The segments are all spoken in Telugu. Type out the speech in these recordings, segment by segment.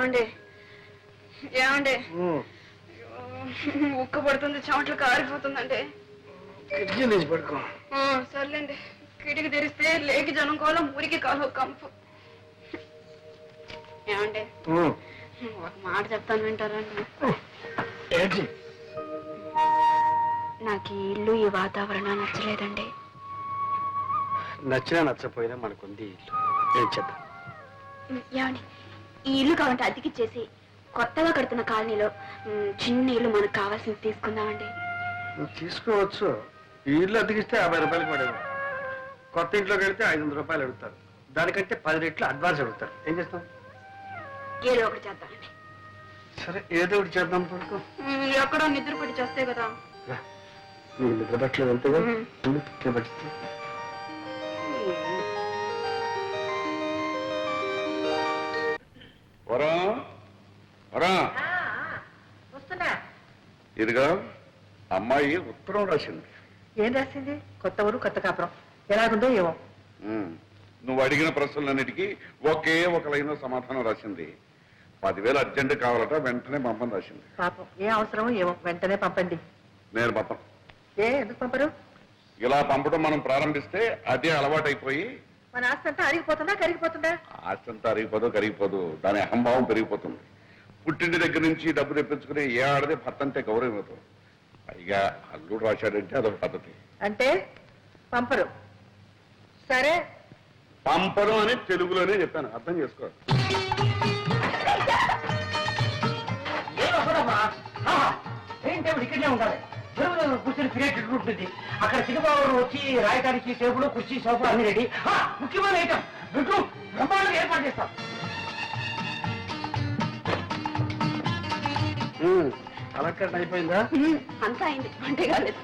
ఏమండి ఏమండి ఉక్క పడుతుంది, చెమటలు కారిపోతుందండి. కిటికీ తీసి పడుకో. సర్లేండి, కిటికీ తెరిస్తే లేకి జనం కోలం ఊరికి కాలు కంపు. ఏమండి ఒక మాట చెప్తాను, వింటారండి? ఏంటి? నాకు ఈ ఇల్లు ఈ వాతావరణం నచ్చలేదండి. నచ్చినా నచ్చపోయినా మనకుంది ఇల్లు. ఏం చేద్దాం? ఏమండి, ఈ ఇల్లు కావాలంటే అతికిచ్చేసి కొత్తగా కడుతున్న కాలనీలో చిన్న ఇల్లు మనకు కావాల్సింది తీసుకుందామండి. నువ్వు తీసుకోవచ్చు. ఈ ఇల్లు అతికిస్తే 50 రూపాయలకి పడేది. కొత్త ఇంట్లోకి వెళ్తే 500 రూపాయలు అడుగుతారు. దానికంటే 10 రెట్లు అడ్వాన్స్ అడుగుతారు. ఏం చేస్తాం? ఏదో ఒకటి చేద్దామండి. సరే, ఏదో ఒకటి చేద్దాం. పడుకో. ఎక్కడో నిద్ర పట్టి చేస్తే కదా. నీకు నిద్ర పట్టలేదు అంతేగా? పట్టిస్తే ఇదిగా అమ్మాయి ఉత్తరం రాసింది. ఏం రాసింది? కొత్త ఊరు కొత్త కాపురం, ఎలాగుందో ఏమో. నువ్వు అడిగిన ప్రశ్నలన్నిటికీ ఒకే ఒక లైన్ సమాధానం రాసింది. 10,000 అర్జెంట్ కావాలట, వెంటనే పంపని రాసింది. పాపం, ఏ అవసరమో ఏమో, వెంటనే పంపండి. నేను పంపను. ఎందుకు పంపరు? ఇలా పంపడం మనం ప్రారంభిస్తే అదే అలవాటైపోయి మన ఆస్తి అంతా అరిగిపోతుందా కరిగిపోతుందా? ఆస్తి అంతా అరిగిపోదు, కరిగిపోదు. దాని అహంభావం పెరిగిపోతుంది. పుట్టింటి దగ్గర నుంచి డబ్బు తెప్పించుకుని ఏ ఆడదే భర్త అంటే గౌరవం అవుతుంది. పైగా అల్లుడు రాశాడంటే అదొక పద్ధతి. అంటే పంపరు. సరే, పంపరు అని తెలుగులోనే చెప్పాను, అర్థం చేసుకో. ఇక్కడనే ఉండాలి. కూర్చొని తినేటట్టు ఉంటుంది. అక్కడ చిన్నబాబు వచ్చి రాయడానికి టేబుల్, కుర్చీ, సోఫా అన్ని రెడీ. ముఖ్యమైన ఐటమ్ బెడ్రూమ్ బ్రహ్మాండంగా ఏర్పాటు చేస్తాం. అలంకరణ అయిపోయిందా? అంతా అయింది, అంటే కాలేదు.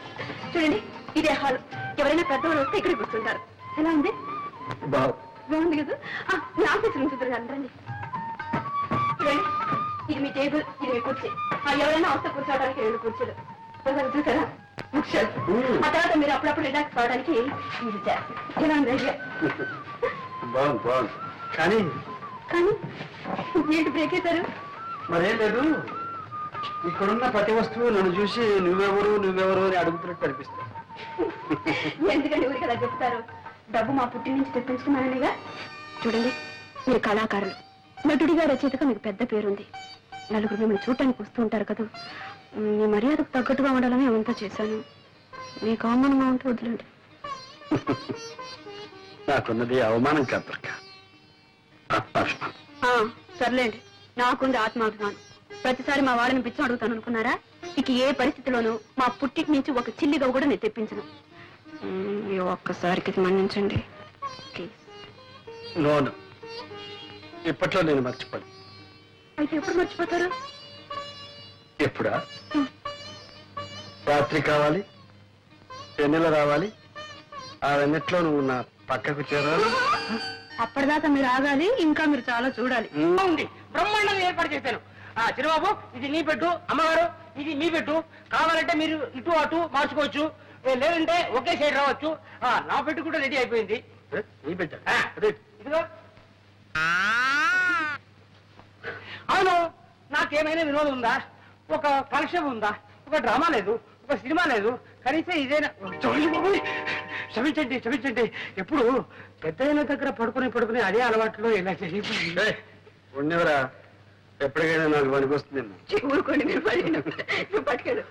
చూడండి, ఇదే హాల్. ఎవరైనా పెద్దవాళ్ళు వస్తే ఇక్కడ కూర్చుంటారు. ఎలా ఉంది? బాగుంది కదా? మీ ఆఫీస్ రూమ్ చూద్దరు రండి. చూడండి, ఇది మీ టేబుల్, ఇది మీ కుర్చీ. ఎవరైనా వస్తే కూర్చోవడానికి 2 కుర్చీలు చూసారా? ఆ తర్వాత మీరు అప్పుడప్పుడు రిలాక్స్ కావడానికి ఇది చేస్తారు. ఎలా ఉంది ఐడియా? బాగుంది బాగుంది. కానీ కానీ ఏంటి బ్రేక్ అవుతారు? మరేం లేదు, ఇక్కడున్న ప్రతి వస్తువు నన్ను చూసి నువ్వెవరు నువ్వెవరు అని అడుగుతున్నట్టు అనిపిస్తుంది. ఎందుకంటే ఊరికి అలా చెప్తారు? డబ్బు మా పుట్టి నుంచి తెప్పించుకున్నాననిగా. చూడండి, మీరు కళాకారులు, నటుడిగా, రచయితగా మీకు పెద్ద పేరుంది. నలుగురు మిమ్మల్ని చూడటానికి వస్తూ ఉంటారు కదా. మీ మర్యాదకు తగ్గట్టుగా ఉండాలని అవంతా చేశాను. మీకు అవమానంగా ఉంటే వదిలేండి. నాకున్నది అవమానం కాదు, సర్లేండి. నాకుంది ఆత్మాభిమానం. ప్రతిసారి మా వాళ్ళని పిచ్చి అడుగుతాను అనుకున్నారా? ఇక ఏ పరిస్థితిలోనూ మా పుట్టికి నుంచి ఒక చిల్లిగా కూడా నేను తెప్పించను. ఈ ఒక్కసారికి మన్నించండి ప్లీజ్. నోను, ఇప్పట్లో నేను మర్చిపోను. అయితే ఎప్పుడు మర్చిపోతారు? ఎప్పుడా? రాత్రి కావాలి, వెన్నెల రావాలి, ఆ వెన్నెట్లో నువ్వు నా పక్కకు చేరాలి. అప్పటిదాకా మీరు ఆగాలి, ఇంకా మీరు చాలా చూడాలి. బ్రహ్మాండంగా ఏర్పాటు చేశాను. చిన్నబాబు, ఇది నీ పెట్టు. అమ్మగారు, ఇది మీ పెట్టు. కావాలంటే మీరు ఇటు అటు మార్చుకోవచ్చు, లేదంటే ఒకే సైడ్ రావచ్చు. నా పెట్టు కూడా రెడీ అయిపోయింది. ఇదిగో. అవును, నాకేమైనా వినోదం ఉందా? ఒక కలెక్షన్ ఉందా? ఒక డ్రామా లేదు, ఒక సినిమా లేదు, కనీసం ఇదేనా? క్షమించండి క్షమించండి. ఎప్పుడు పెద్దయిన దగ్గర పడుకుని అదే అలవాట్లో ఇలా చేసి ఉండేవరా, ఎప్పటికైనా నాకు పనికొస్తుంది. ఊరుకోండి, మీరు పట్టుకెళ్ళు.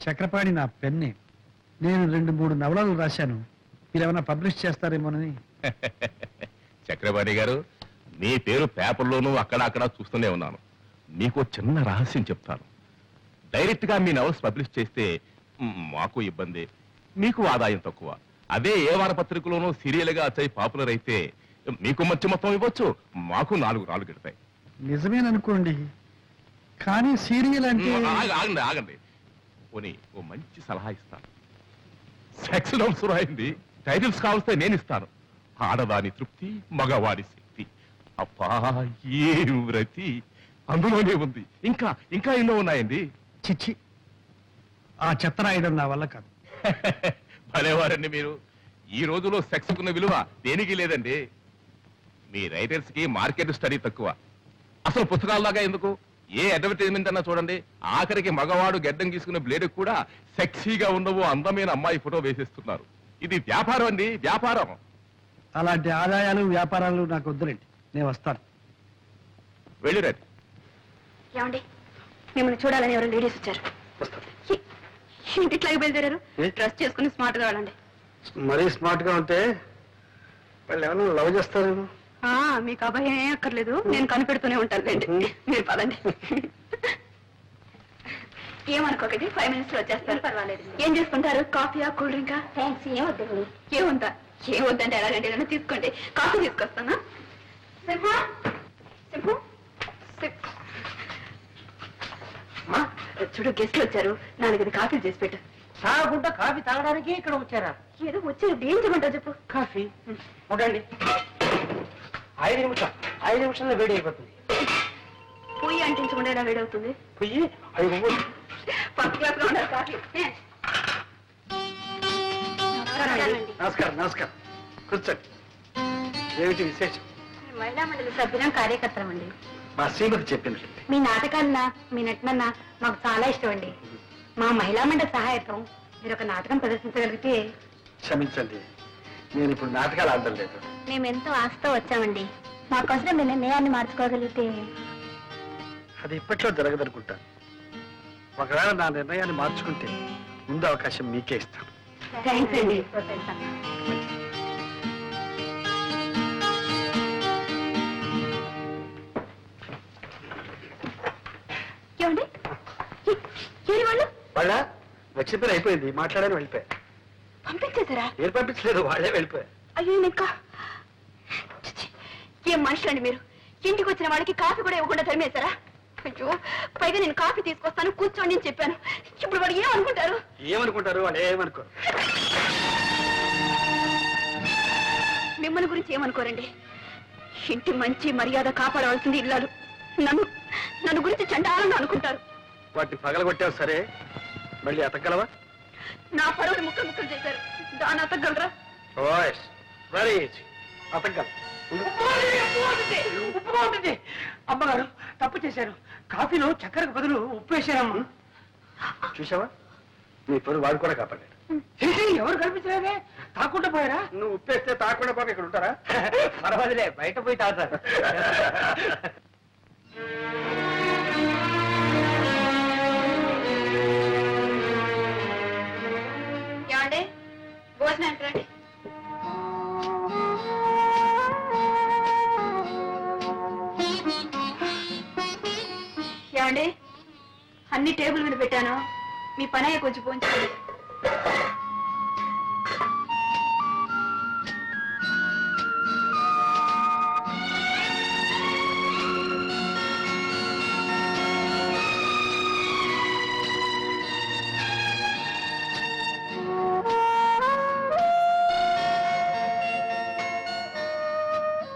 చక్రపాణి నా పెన్నే. నేను 2-3 నవలలు రాశాను. మీరేమైనా పబ్లిష్ చేస్తారేమోనని. చక్రపాణి గారు, మీ పేరు పేపర్లోనూ అక్కడ చూస్తూనే ఉన్నాను. మీకు చిన్న రహస్యం చెప్తాను. డైరెక్ట్ గా మీ నవల్స్ పబ్లిష్ చేస్తే మాకు ఇబ్బంది, మీకు ఆదాయం తక్కువ. అదే ఏ వారపత్రికలోనూ సీరియల్ గా వచ్చాయి పాపులర్ అయితే మీకు మంచి మొత్తం ఇవ్వచ్చు, మాకు 4 రాళ్ళు గిడతాయి. నిజమేననుకోండి, కానీ సీరియల్ అంటే. ఆగండి పోనీ ఓ మంచి సలహా ఇస్తాను. సెక్స్ నోట్స్ రాయింది, టైటిల్స్ కావస్తే నేను ఇస్తాను. ఆడదాని తృప్తి, మగవాడి శక్తి. అబ్బా, ఏ వ్రతి అందులోనే ఉంది. ఇంకా ఇంకా ఎన్నో ఉన్నాయండి. చిచ్చి, ఆ చెత్త రాయడం నా వల్ల కాదు. భలేవారండి మీరు. ఈ రోజులో సెక్స్ కున్న విలువ దేనికి లేదండి. మీ రైటర్స్ కి మార్కెట్ స్టడీ తక్కువ. అసలు పుస్తకాల్లాగా ఎందుకు, ఏ అడ్వర్టైజ్మెంట్ అన్నా చూడండి, ఆఖరికి మగవాడు గెడ్డం గీసుకున్న బ్లేడ్ కూడా సెక్సీగా ఉండవు అందమైన అమ్మాయి ఫోటో వేసేస్తున్నారు. ఇది వ్యాపారం అండి, వ్యాపారం. అలాంటి ఆదాయాలు వ్యాపారాలు నాకు వద్దులేండి, నేను వస్తాను. వెళ్ళిరండి. ఏమండి, మిమ్మల్ని చూడాలని ఎవరు లేడీస్ వచ్చారు. వస్తాను. ఏంటి ఇట్లాగే బయలుదేరారు? ఏ? డ్రెస్ చేసుకుని స్మార్ట్ గా వెళ్ళండి. మరీ స్మార్ట్ గా ఉంటే వాళ్ళు ఏమైనా లవ్ చేస్తారు. మీకు అభయం ఏం అక్కర్లేదు, నేను కనిపెడుతూనే ఉంటాను లేండి. మీరు పదండి. ఏమనుకోకండి, 5 minutes లో వచ్చేస్తారు. పర్వాలేదు. ఏం చేసుకుంటారు? కాఫీయా, కూల్ డ్రింకా? థ్యాంక్స్. ఏమొద్దండి. ఏముందా? ఏమొద్దంటే ఎలాగంటే ఏదైనా తీసుకోండి. కాఫీ తీసుకొస్తానా? సింహ, సింహు, చూడు, గెస్ట్లు వచ్చారు. 4 కాఫీలు చేసి పెట్టు. తాగకుండా కాఫీ తాగడానికి ఇక్కడ వచ్చారా? ఏదో వచ్చారు, ఏం చేయమంటావు చెప్పు. కాఫీ ఉండండి. 5 నిమిషాల్లో వేడి అయిపోతుంది. పొయ్యి అంటించకుండా ఎలా వేడవుతుంది? పొయ్యి 5 ఫస్ట్ క్లాస్ లో ఉండాలి కాఫీ. నమస్కారం. నమస్కారం. కూర్చోండి. ఏమిటి విశేషం? మహిళా మండలి సభ్యులం, కార్యకర్తలం అండి. మా శ్రీమతి చెప్పింది. మీ నాటకాలన్నా మీ నటనన్నా మాకు చాలా ఇష్టం అండి. మా మహిళా మండలి సహాయకం మీరు ఒక నాటకం ప్రదర్శించగలిగితే. క్షమించండి, నేను ఇప్పుడు నాటకాలు ఆడడం లేదు. మేము ఎంతో ఆశతో వచ్చామండి. మాకోసం మీ నిర్ణయాన్ని మార్చుకోగలిగితే. అది ఇప్పట్లో జరగదనుకుంటాను. ఒకవేళ నా నిర్ణయాన్ని మార్చుకుంటే ముందు అవకాశం మీకే ఇస్తాను. థ్యాంక్స్ అండి. ఏమండి, ఏరి వాళ్ళు వాళ్ళ వచ్చిన పని అయిపోయింది, మాట్లాడని వెళ్ళిపోయా. పంపించేశారా? ఏం పంపించలేదు, వాళ్ళే వెళ్ళిపోయా. అయ్యో, ఇంకా ఏం మనుషులండి మీరు? ఇంటికి వచ్చిన వాళ్ళకి కాఫీ కూడా ఇవ్వకుండా తరిమేశారా? అయ్యో, పైగా నేను కాఫీ తీసుకొస్తాను కూర్చోండి అని చెప్పాను. ఇప్పుడు వాడు ఏమనుకుంటారు? ఏమనుకుంటారు? వాళ్ళు ఏమనుకో. మిమ్మల్ని గురించి ఏమనుకోరండి. ఇంటి మంచి మర్యాద కాపాడవలసింది ఇల్లాలు. నన్ను నన్ను గురించి చండాలంగా అనుకుంటారు. వాటిని పగలగొట్టావు సరే, మళ్ళీ అతగలవా? నా పరువుని ముక్కలు ముక్కలు చేశారు, దాన్ని అతగలరా? ఓయ్, వెరీ ఈజీ. అతగల. ఉప్పుగా ఉంటుంది. అమ్మగారు తప్పు చేశారు. కాఫీలో చక్కెరకు బదులు ఉప్పు వేశారమ్మా. చూసావా, నీ పరువు వాడు కూడా కాపాడాడు. ఎవరు కనిపించలేదే, తాకుండా పోయారా? నువ్వు ఉప్పేస్తే తాకుండా పోక ఇక్కడ ఉంటారా? పర్వాలేదులే, బయట పోయి తాగుతారు. ఏమండి, భోజనానికి రండి. ఏమండి, అన్ని టేబుల్ మీద పెట్టాను. మీ పని అయ్యే కొంచెం పోంచుకోండి.